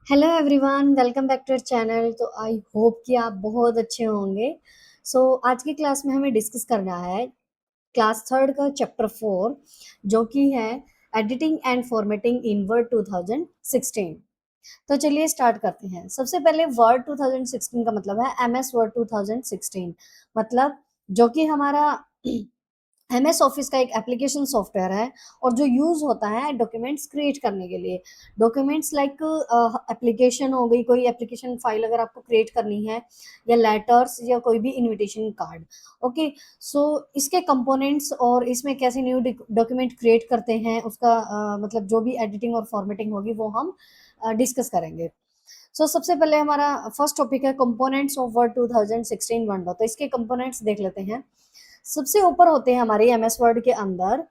Hello everyone, welcome back to our channel. तो I hope कि आप बहुत अच्छे होंगे। आज की क्लास में हमें डिस्कस करना है क्लास थर्ड का चैप्टर 4, जो कि है editing and formatting in word 2016। तो चलिए स्टार्ट करते हैं। सबसे पहले वर्ड 2016 का मतलब है एमएस वर्ड 2016, मतलब जो कि हमारा एमएस ऑफिस का एक एप्लीकेशन सॉफ्टवेयर है और जो यूज होता है डॉक्यूमेंट्स क्रिएट करने के लिए। डॉक्यूमेंट्स लाइक एप्लीकेशन हो गई, कोई एप्लीकेशन फाइल अगर आपको क्रिएट करनी है, या लेटर्स, या कोई भी इनविटेशन कार्ड। ओके, सो इसके कंपोनेंट्स और इसमें कैसे न्यू डॉक्यूमेंट क्रिएट करते हैं उसका मतलब जो भी एडिटिंग और फॉर्मेटिंग होगी वो हम डिस्कस करेंगे। सबसे पहले हमारा फर्स्ट टॉपिक है कंपोनेंट्स ऑफ वर्ड 2016 विंडो। तो इसके कंपोनेंट्स देख लेते हैं। सबसे ऊपर होते हैं हमारे एमएस वर्ड के अंदर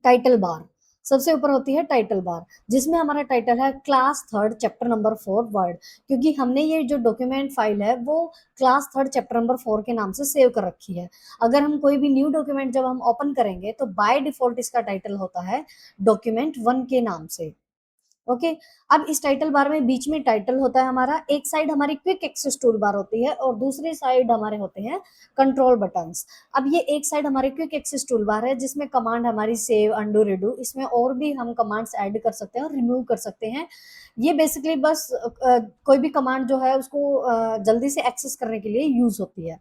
टाइटल बार। सबसे ऊपर होती है टाइटल बार, जिसमें हमारा टाइटल है class third chapter number 4 word, क्योंकि हमने ये जो डॉक्यूमेंट फाइल है वो क्लास थर्ड चैप्टर नंबर 4 के नाम से सेव कर रखी है। अगर हम कोई भी न्यू डॉक्यूमेंट जब हम ओपन करेंगे तो बाय डिफॉल्ट इसका टाइटल होता है डॉक्यूमेंट 1 के नाम से। ओके, अब इस टाइटल बार में बीच में टाइटल होता है हमारा, एक साइड हमारी क्विक एक्सेस टूल बार होती है और दूसरी साइड हमारे होते हैं कंट्रोल बटन्स। अब ये एक साइड हमारी क्विक एक्सेस टूल बार है जिसमें कमांड हमारी सेव, अंडू, रिडू, इसमें और भी हम कमांड्स ऐड कर सकते हैं और रिमूव कर सकते हैं। ये बेसिकली बस कोई भी कमांड जो है उसको जल्दी से एक्सेस करने के लिए यूज होती है।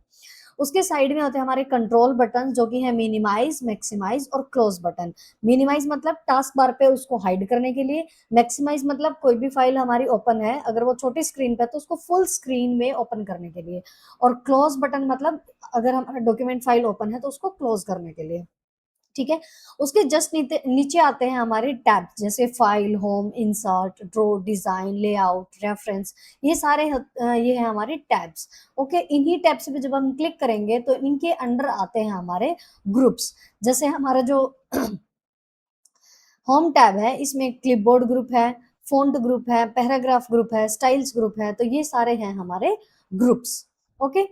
उसके साइड में होते हैं हमारे कंट्रोल बटन, जो कि है मिनिमाइज, मैक्सिमाइज और क्लोज बटन। मिनिमाइज मतलब टास्क बार पे उसको हाइड करने के लिए, मैक्सिमाइज मतलब कोई भी फाइल हमारी ओपन है अगर वो छोटी स्क्रीन पे तो उसको फुल स्क्रीन में ओपन करने के लिए, और क्लोज बटन मतलब अगर हमारा डॉक्यूमेंट फाइल ओपन है तो उसको क्लोज करने के लिए। ठीक है, उसके जस्ट नीचे नीचे आते हैं हमारे टैब, जैसे file, home, insert, draw, design, layout, reference. ये सारे ये है हमारे टैब्स। ओके, इन्हीं टैब्स पे जब हम क्लिक करेंगे तो इनके अंडर आते हैं हमारे ग्रुप्स। जैसे हमारा जो होम टैब है इसमें क्लिपबोर्ड ग्रुप है, फ़ॉन्ट ग्रुप है, पैराग्राफ ग्रुप है, स्टाइल्स ग्रुप है, तो ये सारे हैं हमारे ग्रुप्स। ओके,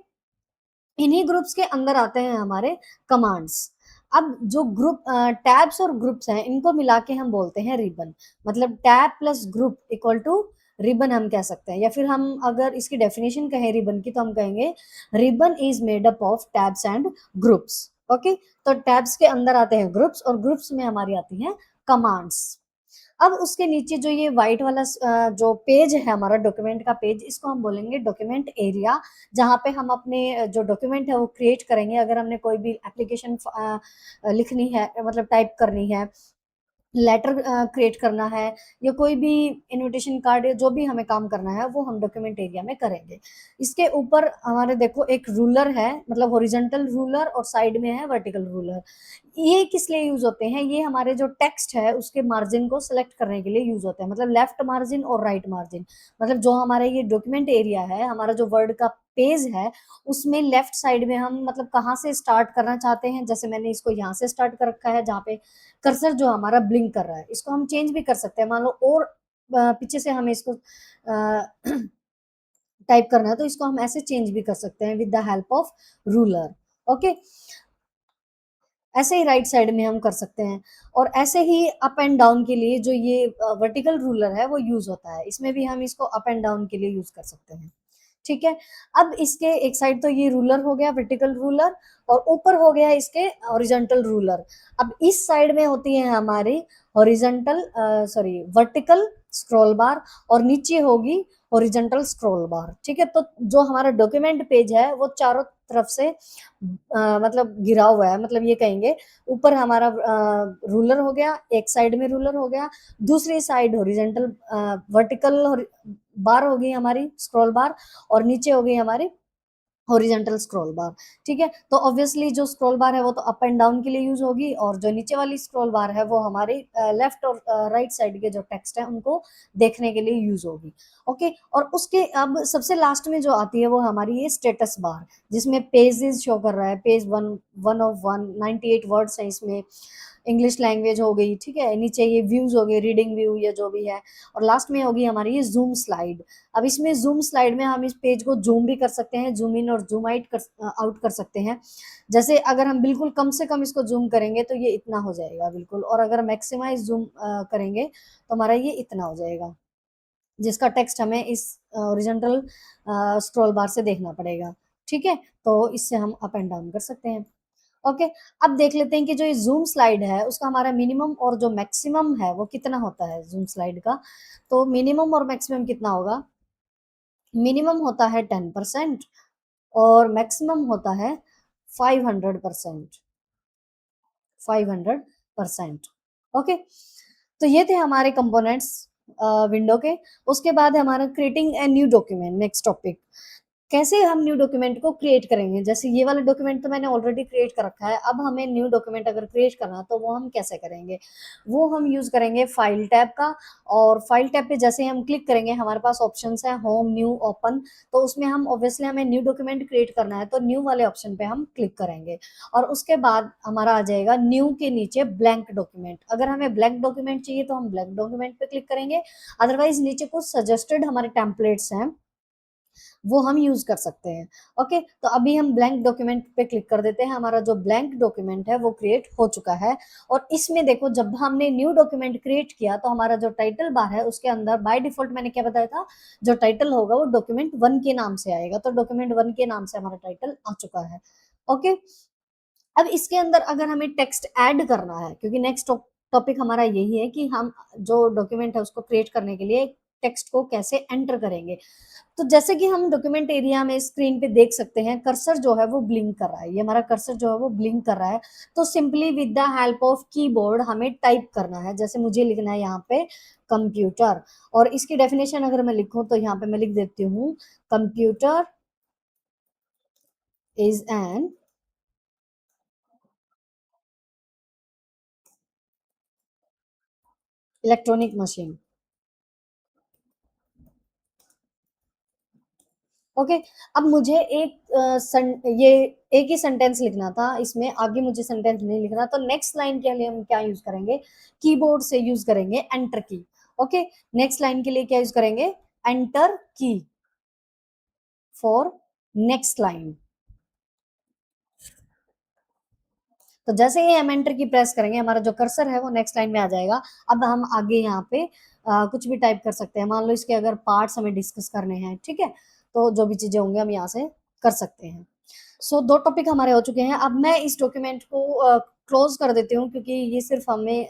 इन्हीं ग्रुप्स के अंदर आते हैं हमारे कमांड्स। अब जो ग्रुप टैब्स और ग्रुप्स हैं इनको मिला के हम बोलते हैं रिबन। मतलब tab plus group equal to ribbon हम कह सकते हैं, या फिर हम अगर इसकी डेफिनेशन कहें रिबन की तो हम कहेंगे ribbon is made up of tabs and groups. Okay, तो टैब्स के अंदर आते हैं ग्रुप्स और ग्रुप्स में हमारी आती हैं कमांड्स। अब उसके नीचे जो ये व्हाइट वाला जो पेज है हमारा डॉक्यूमेंट का पेज, इसको हम बोलेंगे डॉक्यूमेंट एरिया, जहाँ पे हम अपने जो डॉक्यूमेंट है वो क्रिएट करेंगे। अगर हमने कोई भी एप्लीकेशन लिखनी है, मतलब टाइप करनी है, लेटर क्रिएट करना है, या कोई भी इनविटेशन कार्ड, या जो भी हमें काम करना है वो हम डॉक्यूमेंट एरिया में करेंगे। इसके ऊपर हमारे देखो एक रूलर है, मतलब हॉरिजॉन्टल रूलर, और साइड में है वर्टिकल रूलर। ये किस लिए यूज होते हैं? ये हमारे जो टेक्स्ट है उसके मार्जिन को सिलेक्ट करने के लिए यूज होते हैं, मतलब लेफ्ट मार्जिन और राइट मार्जिन। मतलब जो हमारा ये डॉक्यूमेंट एरिया है, हमारा जो वर्ड का पेज है, उसमें लेफ्ट साइड में हम मतलब कहाँ से स्टार्ट करना चाहते हैं, जैसे मैंने इसको यहाँ से स्टार्ट कर रखा है जहाँ पे कर्सर जो हमारा ब्लिंक कर रहा है, इसको हम चेंज भी कर सकते हैं। मान लो और पीछे से हमें इसको टाइप करना है तो इसको हम ऐसे चेंज भी कर सकते हैं with the help of ruler. Okay, ऐसे ही राइट साइड में हम कर सकते हैं, और ऐसे ही अप एंड डाउन के लिए जो ये वर्टिकल रूलर है वो यूज होता है, इसमें भी हम इसको अप एंड डाउन के लिए यूज कर सकते हैं। ठीक है, अब इसके एक साइड तो ये रूलर हो गया, वर्टिकल रूलर, और ऊपर हो गया इसके हॉरिजॉन्टल रूलर। अब इस साइड में होती है हमारी हॉरिजॉन्टल सॉरी वर्टिकल स्क्रॉल बार, और नीचे होगी हॉरिजॉन्टल स्क्रॉल बार। ठीक है, तो जो हमारा डॉक्यूमेंट पेज है वो चारों तरफ से मतलब घिरा हुआ है, मतलब ये कहेंगे ऊपर हमारा रूलर हो गया, एक साइड में रूलर हो गया, दूसरी साइड हॉरिजॉन्टल वर्टिकल बार हो गई हमारी स्क्रॉल बार, और नीचे हो गई हमारी हॉरिजॉन्टल स्क्रॉल बार। ठीक है, तो ऑब्वियसली जो स्क्रॉल बार है वो तो अप एंड डाउन के लिए यूज होगी, और जो नीचे वाली स्क्रॉल बार है वो हमारी लेफ्ट और राइट साइड के जो टेक्स्ट है उनको देखने के लिए यूज होगी। ओके, और उसके अब सबसे लास्ट में जो आती है वो हमारी ये स्टेटस बार, जिसमें पेजेस शो कर रहा है, पेज 1 1 ऑफ 1 98 वर्ड्स हैं इसमें, इंग्लिश लैंग्वेज हो गई। ठीक है, नीचे ये व्यूज हो गए, रीडिंग व्यू या जो भी है, और लास्ट में होगी हमारी ये जूम स्लाइड। अब इसमें जूम स्लाइड में हम इस पेज को जूम भी कर सकते हैं, जूम इन और जूम आउट कर सकते हैं। जैसे अगर हम बिल्कुल कम से कम इसको जूम करेंगे तो ये इतना हो जाएगा बिल्कुल, और अगर मैक्सिमाइज जूम करेंगे तो हमारा ये इतना हो जाएगा। जिसका टेक्स्ट हमें इस हॉरिजॉन्टल स्क्रॉल बार से देखना पड़ेगा, ठीक है। तो इससे हम अप एंड डाउन कर सकते हैं। ओके, अब देख लेते हैं कि जो ये जूम स्लाइड है उसका हमारा मिनिमम और जो मैक्सिमम है वो कितना होता है जूम स्लाइड का। तो मिनिमम और मैक्सिमम कितना होगा, मिनिमम होता है 10% और मैक्सिमम होता है 500%, 500%। ओके, तो ये थे हमारे कंपोनेंट्स विंडो के। उसके बाद हमारा creating a new document, next topic. कैसे हम न्यू डॉक्यूमेंट को क्रिएट करेंगे, जैसे ये वाला डॉक्यूमेंट तो मैंने ऑलरेडी क्रिएट कर रखा है, अब हमें न्यू डॉक्यूमेंट अगर क्रिएट करना है तो वो हम कैसे करेंगे, वो हम यूज करेंगे फाइल टैब का। और फाइल टैब पे जैसे हम क्लिक करेंगे हमारे पास ऑप्शंस है होम, न्यू, ओपन। तो उसमें हम ऑब्वियसली हमें न्यू डॉक्यूमेंट क्रिएट करना है तो न्यू वाले ऑप्शन पे हम क्लिक करेंगे और उसके बाद हमारा आ जाएगा न्यू के नीचे ब्लैंक डॉक्यूमेंट। अगर हमें ब्लैंक डॉक्यूमेंट चाहिए तो हम ब्लैंक डॉक्यूमेंट पे क्लिक करेंगे, अदरवाइज नीचे कुछ सजेस्टेड हमारे टेम्पलेट्स हैं वो हम यूज कर सकते हैं। ओके, तो अभी हम ब्लैंक डॉक्यूमेंट पे क्लिक कर देते हैं, हमारा जो ब्लैंक डॉक्यूमेंट है वो क्रिएट हो चुका है। और इसमें देखो जब हमने न्यू डॉक्यूमेंट क्रिएट किया तो हमारा जो टाइटल बार है उसके अंदर बाय डिफॉल्ट मैंने क्या बताया था, जो टाइटल होगा वो डॉक्यूमेंट 1 के नाम से आएगा, तो डॉक्यूमेंट 1 के नाम से हमारा टाइटल आ चुका है। ओके, अब इसके अंदर अगर हमें टेक्स्ट ऐड करना है, क्योंकि नेक्स्ट टॉपिक हमारा यही है कि हम जो डॉक्यूमेंट है उसको क्रिएट करने के लिए टेक्स्ट को कैसे एंटर करेंगे। तो जैसे कि हम डॉक्यूमेंट एरिया में स्क्रीन पे देख सकते हैं कर्सर जो है वो ब्लिंक कर रहा है, ये हमारा कर्सर जो है वो ब्लिंक कर रहा है। तो simply with the help of keyboard हमें टाइप करना है, जैसे मुझे लिखना है यहाँ पे कंप्यूटर, और इसकी डेफिनेशन अगर मैं लिखूं तो यहाँ पे मैं लिख देती हूँ, computer is an electronic machine. Okay, अब मुझे ये एक ही सेंटेंस लिखना था, इसमें आगे मुझे सेंटेंस नहीं लिखना, तो नेक्स्ट लाइन के लिए हम क्या यूज करेंगे, कीबोर्ड से यूज करेंगे एंटर की। ओके, नेक्स्ट लाइन के लिए क्या यूज करेंगे, एंटर की फॉर नेक्स्ट लाइन। तो जैसे ही हम एंटर की प्रेस करेंगे हमारा जो कर्सर है वो नेक्स्ट लाइन में आ जाएगा। अब हम आगे यहाँ पे कुछ भी टाइप कर सकते हैं, मान लो इसके अगर पार्ट्स हमें डिस्कस करने हैं, ठीक है, तो जो भी चीजें होंगी हम यहाँ से कर सकते हैं। सो दो टॉपिक हमारे हो चुके हैं, अब मैं इस डॉक्यूमेंट को क्लोज कर देती हूँ क्योंकि ये सिर्फ हमें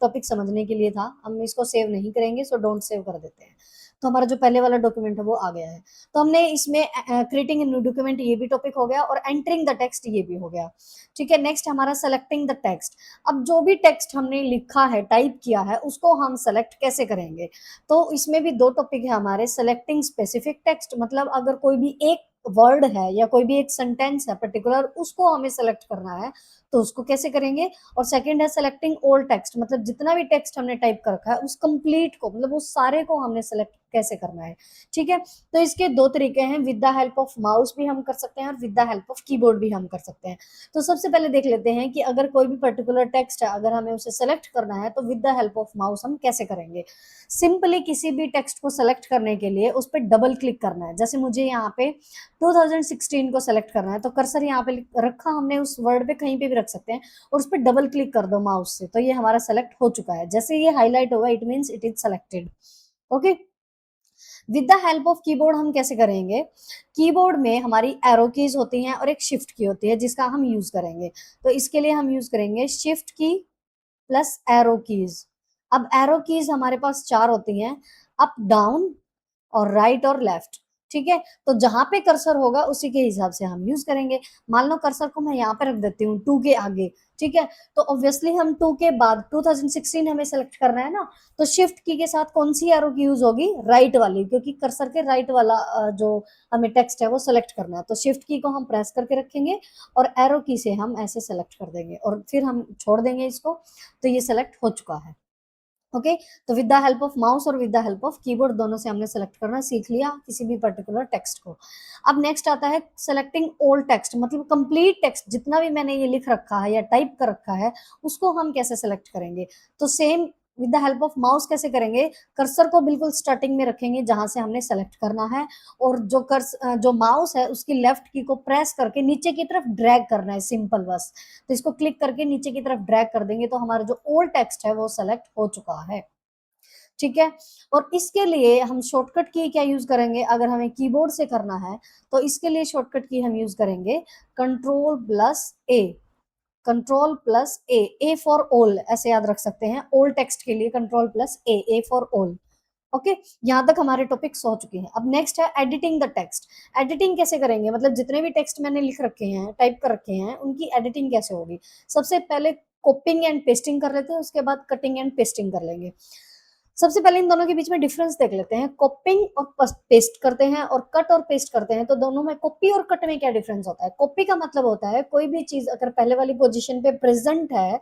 टॉपिक समझने के लिए था, हम इसको सेव नहीं करेंगे, सो डोंट सेव कर देते हैं। तो हमारा जो पहले वाला डॉक्यूमेंट है वो आ गया है। तो हमने इसमें क्रिएटिंग न्यू डॉक्यूमेंट ये भी टॉपिक हो गया और एंटरिंग द टेक्स्ट ये भी हो गया, ठीक है। नेक्स्ट हमारा सेलेक्टिंग द टेक्स्ट। अब जो भी टेक्स्ट हमने लिखा है, टाइप किया है, उसको हम सेलेक्ट कैसे करेंगे, तो इसमें भी दो टॉपिक है हमारे, सेलेक्टिंग स्पेसिफिक टेक्स्ट, मतलब अगर कोई भी एक वर्ड है या कोई भी एक सेंटेंस है पर्टिकुलर उसको हमें सेलेक्ट करना है तो उसको कैसे करेंगे। और सेकंड है सेलेक्टिंग ऑल टेक्स्ट, मतलब जितना भी टेक्स्ट हमने टाइप कर रखा है उस कंप्लीट को, मतलब उस सारे को हमने सेलेक्ट कैसे करना है, ठीक है। तो इसके दो तरीके हैं, with the help of mouse भी हम कर सकते हैं और with the help of keyboard भी हम कर सकते हैं। तो सबसे पहले देख लेते हैं कि अगर कोई भी पर्टिकुलर टेक्स्ट है, अगर हमें उसे सेलेक्ट करना है तो with the help of mouse हम कैसे करेंगे। सिंपली किसी भी टेक्स्ट को सेलेक्ट करने के लिए उस पर डबल क्लिक करना है, जैसे मुझे यहाँ पे 2016 को सेलेक्ट करना है तो कर्सर यहाँ पे रखा हमने, उस वर्ड पे कहीं पे भी रख सकते हैं और उस पर डबल क्लिक कर दो माउस से, तो ये हमारा सेलेक्ट हो चुका है। जैसे ये हाईलाइट होगा it means it is selected. Okay, with the help of keyboard हम कैसे करेंगे, कीबोर्ड में हमारी एरो कीज होती हैं और एक शिफ्ट की होती है जिसका हम यूज करेंगे। तो इसके लिए हम यूज करेंगे शिफ्ट की प्लस एरो कीज। अब एरो कीज हमारे पास चार होती हैं, अप, डाउन और राइट और लेफ्ट, ठीक है। तो जहां पे कर्सर होगा उसी के हिसाब से हम यूज करेंगे। मान लो कर्सर को मैं यहाँ पे रख देती हूँ 2 के आगे, ठीक है, तो ऑब्वियसली हम 2 के बाद 2016 हमें सेलेक्ट करना है ना, तो शिफ्ट की के साथ कौन सी एरो की यूज होगी, राइट वाली, क्योंकि कर्सर के राइट वाला जो हमें टेक्स्ट है वो सेलेक्ट करना है, तो शिफ्ट की को हम प्रेस करके रखेंगे और एरो की से हम ऐसे सेलेक्ट कर देंगे और फिर हम छोड़ देंगे इसको, तो ये सेलेक्ट हो चुका है। ओके, तो with the help of mouse और with the help of keyboard दोनों से हमने सेलेक्ट करना सीख लिया किसी भी पर्टिकुलर टेक्स्ट को। अब नेक्स्ट आता है सेलेक्टिंग ऑल टेक्स्ट, मतलब कंप्लीट टेक्स्ट जितना भी मैंने ये लिख रखा है या टाइप कर रखा है उसको हम कैसे सेलेक्ट करेंगे। तो same with the help of mouse कैसे करेंगे, कर्सर को बिल्कुल स्टार्टिंग में रखेंगे जहां से हमने सेलेक्ट करना है और जो माउस है उसकी लेफ्ट की को प्रेस करके नीचे की तरफ ड्रैग करना है, सिंपल बस। तो इसको क्लिक करके नीचे की तरफ ड्रैग कर देंगे तो हमारा जो ओल्ड टेक्स्ट है वो सेलेक्ट हो चुका है, ठीक है। और इसके लिए हम शॉर्टकट की क्या यूज करेंगे, अगर हमें कीबोर्ड से करना है तो इसके लिए शॉर्टकट की हम यूज करेंगे control plus A. Control plus A for all ऐसे याद रख सकते हैं, ऑल टेक्स्ट के लिए control plus A for all. Okay, यहाँ तक हमारे टॉपिक्स हो चुके हैं। अब नेक्स्ट है एडिटिंग द टेक्स्ट। एडिटिंग कैसे करेंगे, मतलब जितने भी टेक्स्ट मैंने लिख रखे हैं, टाइप कर रखे हैं, उनकी एडिटिंग कैसे होगी। सबसे पहले कॉपिंग एंड पेस्टिंग कर लेते हैं, उसके बाद कटिंग एंड पेस्टिंग कर लेंगे। सबसे पहले इन दोनों के बीच में डिफरेंस देख लेते हैं। कॉपिंग और पेस्ट करते हैं और कट और पेस्ट करते हैं, तो दोनों में कॉपी और कट में क्या डिफरेंस होता है। कॉपी का मतलब होता है कोई भी चीज अगर पहले वाली पोजीशन पे प्रेजेंट है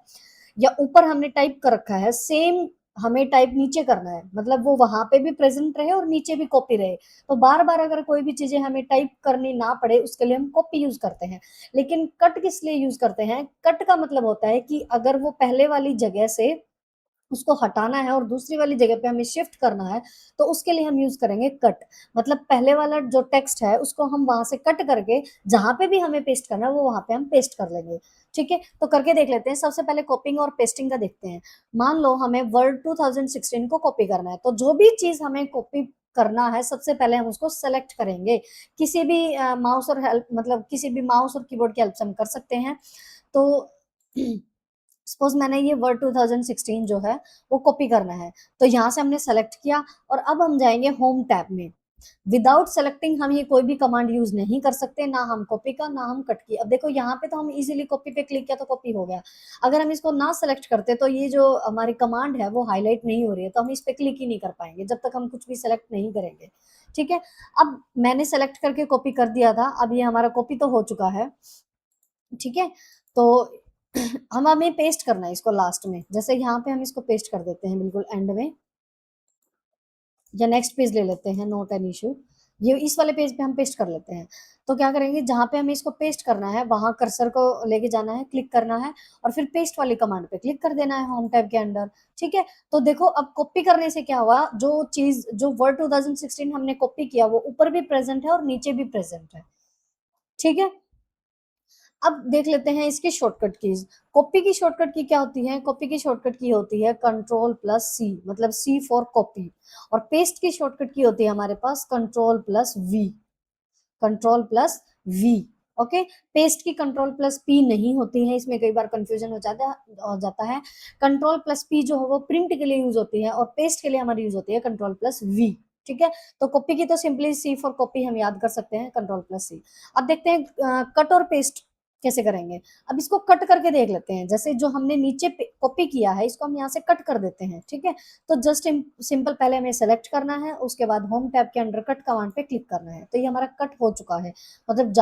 या ऊपर हमने टाइप कर रखा है, सेम हमें टाइप नीचे करना है, मतलब वो वहां पे भी प्रेजेंट रहे और नीचे भी कॉपी रहे। तो बार बार अगर कोई भी चीजें हमें टाइप करनी ना पड़े उसके लिए हम कॉपी यूज करते हैं। लेकिन कट किस लिए यूज करते हैं, कट का मतलब होता है कि अगर वो पहले वाली जगह से उसको हटाना है और दूसरी वाली जगह पे हमें शिफ्ट करना है, तो उसके लिए हम यूज करेंगे कट। मतलब पहले वाला जो टेक्स्ट है उसको हम वहां से कट करके जहां पे भी हमें पेस्ट करना है वो वहां पे हम पेस्ट कर लेंगे। ठीक है, तो करके देख लेते हैं। सबसे पहले कॉपिंग और पेस्टिंग का देखते हैं। मान लो हमें वर्ड 2016 को कॉपी करना है, तो जो भी चीज हमें कॉपी करना है सबसे पहले हम उसको सेलेक्ट करेंगे। किसी भी माउस और हेल्प, मतलब किसी भी माउस और कीबोर्ड की हेल्प से हम कर सकते हैं। तो सपोज मैंने ये वर्ड 2016 जो है वो कॉपी करना है, तो यहाँ से हमने सेलेक्ट किया और अब हम जाएंगे होम टैब में। विदाउट सेलेक्टिंग हम ये कोई भी कमांड यूज नहीं कर सकते, ना हम कॉपी का ना हम कट की। अब देखो यहाँ पे तो हम इजीली कॉपी पे क्लिक किया तो कॉपी हो गया। अगर हम इसको ना सेलेक्ट करते तो ये जो हमारी कमांड है वो हाईलाइट नहीं हो रही है, तो हम इस पे क्लिक ही नहीं कर पाएंगे जब तक हम कुछ भी सेलेक्ट नहीं करेंगे। ठीक है, अब मैंने सेलेक्ट करके कॉपी कर दिया था, अब ये हमारा कॉपी तो हो चुका है। ठीक है, तो हम हमें पेस्ट करना है इसको लास्ट में, जैसे यहाँ पे हम इसको पेस्ट कर देते हैं बिल्कुल एंड में, या नेक्स्ट पेज ले लेते हैं, नोट एन इशू। ये इस वाले पेज पे हम पेस्ट कर लेते हैं। तो क्या करेंगे, जहां पे हमें इसको पेस्ट करना है वहां कर्सर को लेके जाना है, क्लिक करना है और फिर पेस्ट वाली कमांड पे क्लिक कर देना है होम टैब के अंदर। ठीक है, तो देखो अब कॉपी करने से क्या हुआ, जो चीज जो वर्ड 2016 हमने कॉपी किया वो ऊपर भी प्रेजेंट है और नीचे भी प्रेजेंट है। ठीक है, अब देख लेते हैं इसकी शॉर्टकट कीज। कॉपी की शॉर्टकट की क्या होती है, कॉपी की शॉर्टकट की होती है कंट्रोल प्लस सी, मतलब सी फॉर कॉपी। और पेस्ट की शॉर्टकट की होती है हमारे पास control plus V. Control plus V. Okay, paste की कंट्रोल प्लस पी नहीं होती है, इसमें कई बार कंफ्यूजन हो जाता है। कंट्रोल प्लस पी जो है वो प्रिंट के लिए यूज होती है और पेस्ट के लिए हमारी यूज होती है कंट्रोल प्लस वी। ठीक है, तो कॉपी की तो सिंपली सी फॉर कॉपी हम याद कर सकते हैं, कंट्रोल प्लस सी। अब देखते हैं कट और पेस्ट कैसे करेंगे। अब इसको कट करके देख लेते हैं, जैसे जो हमने नीचे कॉपी किया है इसको हम यहाँ से कट कर देते हैं। ठीक है, तो जस्ट सिंपल पहले हमें सेलेक्ट करना है, उसके बाद होम टैब के अंडर कट कमांड पे क्लिक करना है, तो ये हमारा कट हो चुका है। मतलब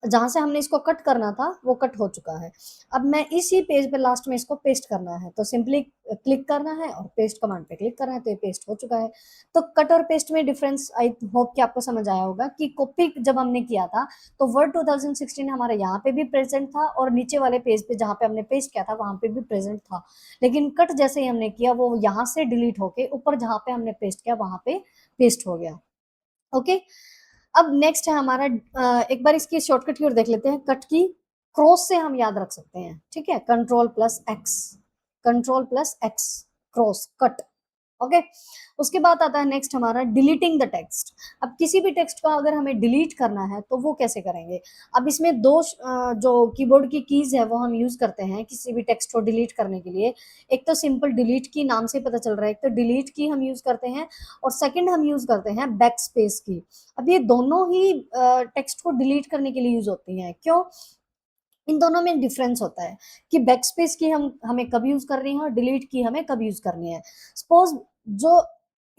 जहां से हमने इसको कट करना था वो कट हो चुका है। अब मैं इसी पेज पे लास्ट में इसको पेस्ट करना है, तो सिंपली क्लिक करना है और पेस्ट कमांड पे क्लिक करना है, तो ये पेस्ट हो चुका है। तो कट और पेस्ट में डिफरेंस आई होप कि आपको समझ आया होगा कि कॉपी जब हमने किया था तो वर्ड 2016 हमारे यहाँ पे भी प्रेजेंट था और नीचे वाले पेज पे जहाँ पे हमने पेस्ट किया था वहां पे भी प्रेजेंट था। लेकिन कट जैसे ही हमने किया वो यहाँ से डिलीट होके ऊपर जहाँ पे हमने पेस्ट किया वहां पे पेस्ट हो गया। ओके, अब नेक्स्ट है हमारा एक बार इसकी शॉर्टकट की ओर देख लेते हैं। कट की क्रॉस से हम याद रख सकते हैं। ठीक है, control plus x, control plus x, cross cut. Okay, उसके बाद आता है नेक्स्ट हमारा डिलीटिंग द टेक्स्ट। अब किसी भी टेक्स्ट को अगर हमें डिलीट करना है तो वो कैसे करेंगे। अब इसमें दो जो कीबोर्ड की कीज है वो हम यूज करते हैं किसी भी टेक्स्ट को डिलीट करने के लिए। एक तो सिंपल डिलीट की, नाम से पता चल रहा है, एक तो डिलीट की हम यूज करते हैं और सेकंड हम यूज करते हैं बैक स्पेस की। अब ये दोनों ही टेक्स्ट को डिलीट करने के लिए यूज होती हैं। क्यों, इन दोनों में डिफरेंस होता है कि बैकस्पेस की हमें कब यूज करनी है और डिलीट की हमें कब यूज करनी है। सपोज जो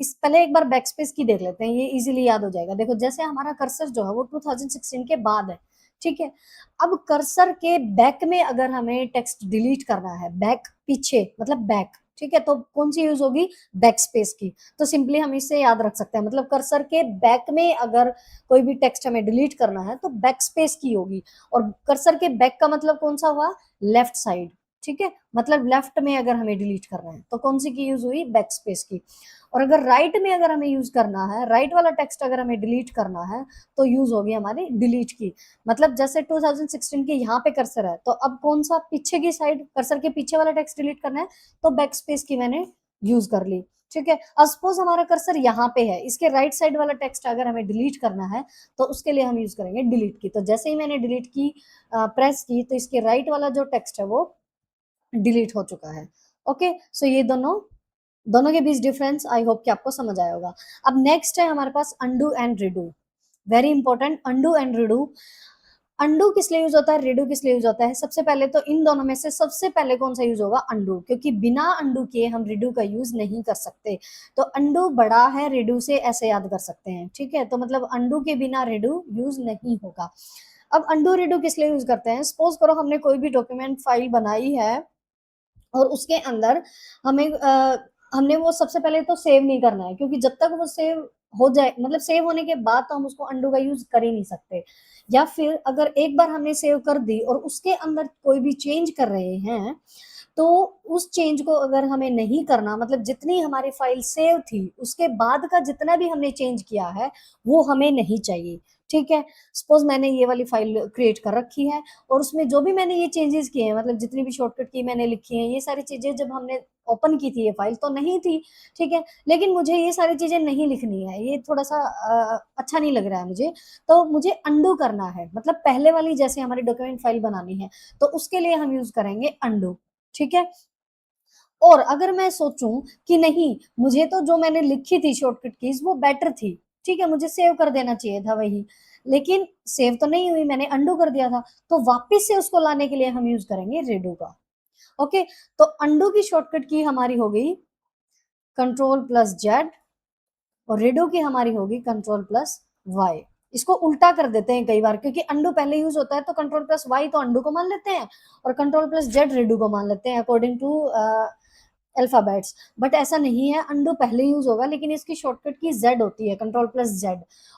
इस पहले एक बार बैकस्पेस की देख लेते हैं, ये इजीली याद हो जाएगा। देखो जैसे हमारा कर्सर जो है वो 2016 के बाद है। ठीक है, अब कर्सर के बैक में अगर हमें टेक्स्ट डिलीट करना है, बैक पीछे मतलब बैक, ठीक है, तो कौन सी यूज होगी, बैक स्पेस की। तो सिंपली हम इससे याद रख सकते हैं, मतलब कर्सर के बैक में अगर कोई भी टेक्स्ट हमें डिलीट करना है तो बैक स्पेस की होगी। और कर्सर के बैक का मतलब कौन सा हुआ, लेफ्ट साइड। ठीक है, मतलब लेफ्ट में अगर हमें डिलीट करना है तो कौन सी की यूज हुई, बैक स्पेस की। और अगर राइट में अगर हमें यूज करना है, राइट वाला टेक्स्ट अगर हमें डिलीट करना है तो यूज होगी हमारी डिलीट की। मतलब जैसे 2016 के यहाँ पे कर्सर है तो अब कौन सा पीछे की साइड कर्सर के पीछे वाला टेक्स्ट डिलीट करना है तो बैक स्पेस की मैंने यूज कर ली, ठीक है। अब सपोज हमारा कर्सर यहाँ पे है, इसके राइट साइड वाला टेक्स्ट अगर हमें डिलीट करना है तो उसके लिए हम यूज करेंगे डिलीट की। तो जैसे ही मैंने डिलीट की प्रेस की तो इसके राइट वाला जो टेक्स्ट है वो डिलीट हो चुका है। ओके, सो ये दोनों दोनों के बीच डिफरेंस आई होप कि आपको समझ आया होगा। अब नेक्स्ट है हमारे पास undo and redo, very important, undo and redo. Undo किस लिए यूज होता है, रिडू किस लिए यूज होता है? सबसे पहले तो इन दोनों में से सबसे पहले कौन सा यूज होगा? अंडू, क्योंकि बिना अंडू किए हम रिडू का यूज नहीं कर सकते। तो अंडू बड़ा है रिडू से, ऐसे याद कर सकते हैं, ठीक है। तो मतलब अंडू के बिना रिडू यूज नहीं होगा। अब अंडू रिडू किस लिए यूज करते हैं? सपोज करो हमने कोई भी डॉक्यूमेंट फाइल बनाई है और उसके अंदर हमें हमने वो सबसे पहले तो सेव नहीं करना है, क्योंकि जब तक वो सेव हो जाए, मतलब सेव होने के बाद तो हम उसको अंडू का यूज कर ही नहीं सकते। या फिर अगर एक बार हमने सेव कर दी और उसके अंदर कोई भी चेंज कर रहे हैं तो उस चेंज को अगर हमें नहीं करना, मतलब जितनी हमारी फाइल सेव थी उसके बाद का जितना भी हमने चेंज किया है वो हमें नहीं चाहिए, ठीक है। सपोज मैंने ये वाली फाइल क्रिएट कर रखी है और उसमें जो भी मैंने ये चेंजेस किए हैं, मतलब जितनी भी शॉर्टकट की मैंने लिखी हैं, ये सारी चीजें जब हमने ओपन की थी ये फाइल तो नहीं थी, ठीक है। लेकिन मुझे ये सारी चीजें नहीं लिखनी है, ये थोड़ा सा अच्छा नहीं लग रहा है मुझे, तो मुझे अंडू करना है, मतलब पहले वाली जैसे हमारी डॉक्यूमेंट फाइल बनानी है तो उसके लिए हम यूज करेंगे अंडू, ठीक है। और अगर मैं सोचूं कि नहीं, मुझे तो जो मैंने लिखी थी शॉर्टकट कीज वो बेटर थी, ठीक है, मुझे सेव कर देना चाहिए था वही, लेकिन सेव तो नहीं हुई, मैंने अंडू कर दिया था, तो वापस से उसको लाने के लिए हम यूज करेंगे रेडो का। ओके, तो अंडू की शॉर्टकट की हमारी हो गई Ctrl+Z और रेडो की हमारी होगी Ctrl+Y। इसको उल्टा कर देते हैं कई बार, क्योंकि अंडू पहले यूज होता है तो Ctrl+Y तो अंडू को मान लेते हैं और Ctrl+Z रेडो को मान लेते हैं अकॉर्डिंग टू अल्फाबेट्स। बट ऐसा नहीं है, अंडू पहले यूज होगा लेकिन इसकी शॉर्टकट की जेड होती है Ctrl+Z,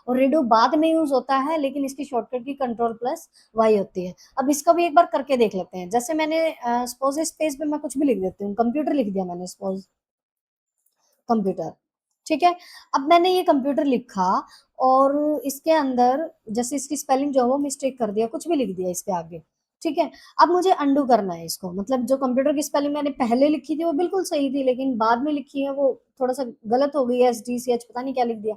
और रेडो बाद में यूज होता है लेकिन इसकी शॉर्टकट की Ctrl+Y होती है। अब इसका भी एक बार करके देख लेते हैं। जैसे मैंने सपोज इस पेज पे मैं कुछ भी लिख देती हूँ, कंप्यूटर लिख दिया मैंने, सपोज कंप्यूटर, ठीक है। अब मैंने ये कंप्यूटर लिखा और इसके अंदर जैसे इसकी स्पेलिंग जो है वो मिस्टेक कर दिया, कुछ भी लिख दिया इसके आगे, ठीक है। अब मुझे अंडू करना है इसको, मतलब जो कंप्यूटर की स्पेलिंग मैंने पहले लिखी थी वो बिल्कुल सही थी लेकिन बाद में लिखी है वो थोड़ा सा गलत हो गई है, SDCH पता नहीं क्या लिख दिया।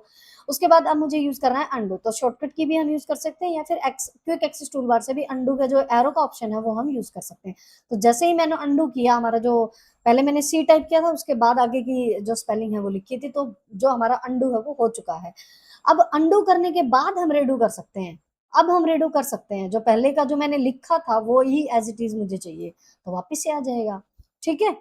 उसके बाद अब मुझे यूज करना है अंडू, तो शॉर्टकट की भी हम यूज कर सकते हैं या फिर क्विक एक्सेस टूल बार से भी अंडू का जो एरो का ऑप्शन है वो हम यूज कर सकते हैं। तो जैसे ही मैंने अंडू किया, हमारा जो पहले मैंने सी टाइप किया था उसके बाद आगे की जो स्पेलिंग है वो लिखी थी, तो जो हमारा अंडू है वो हो चुका है। अब अंडू करने के बाद हम रेडू कर सकते हैं। अब हम रेडू कर सकते हैं, जो पहले का जो मैंने लिखा था वो ही एज इट इज मुझे चाहिए, तो वापस से आ जाएगा, ठीक है।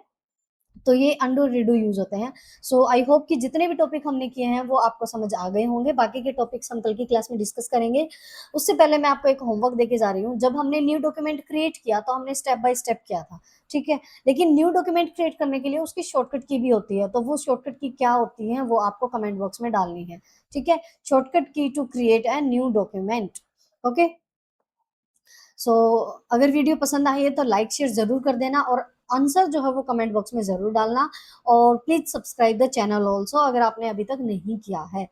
तो ये अंडू रिडू यूज होते हैं। सो आई होप कि जितने भी टॉपिक हमने किए हैं वो आपको समझ आ गए होंगे। बाकी के टॉपिक्स हम कल की क्लास में डिस्कस करेंगे। उससे पहले मैं आपको एक होमवर्क देके जा रही हूँ। जब हमने न्यू डॉक्यूमेंट क्रिएट किया तो हमने स्टेप बाय स्टेप किया था, ठीक है। लेकिन न्यू डॉक्यूमेंट क्रिएट करने के लिए उसकी शॉर्टकट की भी होती है, तो वो शॉर्टकट की क्या होती है वो आपको कमेंट बॉक्स में डालनी है, ठीक है। Shortcut key to create a new document. Okay, so अगर वीडियो पसंद आई है तो लाइक शेयर जरूर कर देना और आंसर जो है वो कमेंट बॉक्स में जरूर डालना, और please subscribe the channel also अगर आपने अभी तक नहीं किया है।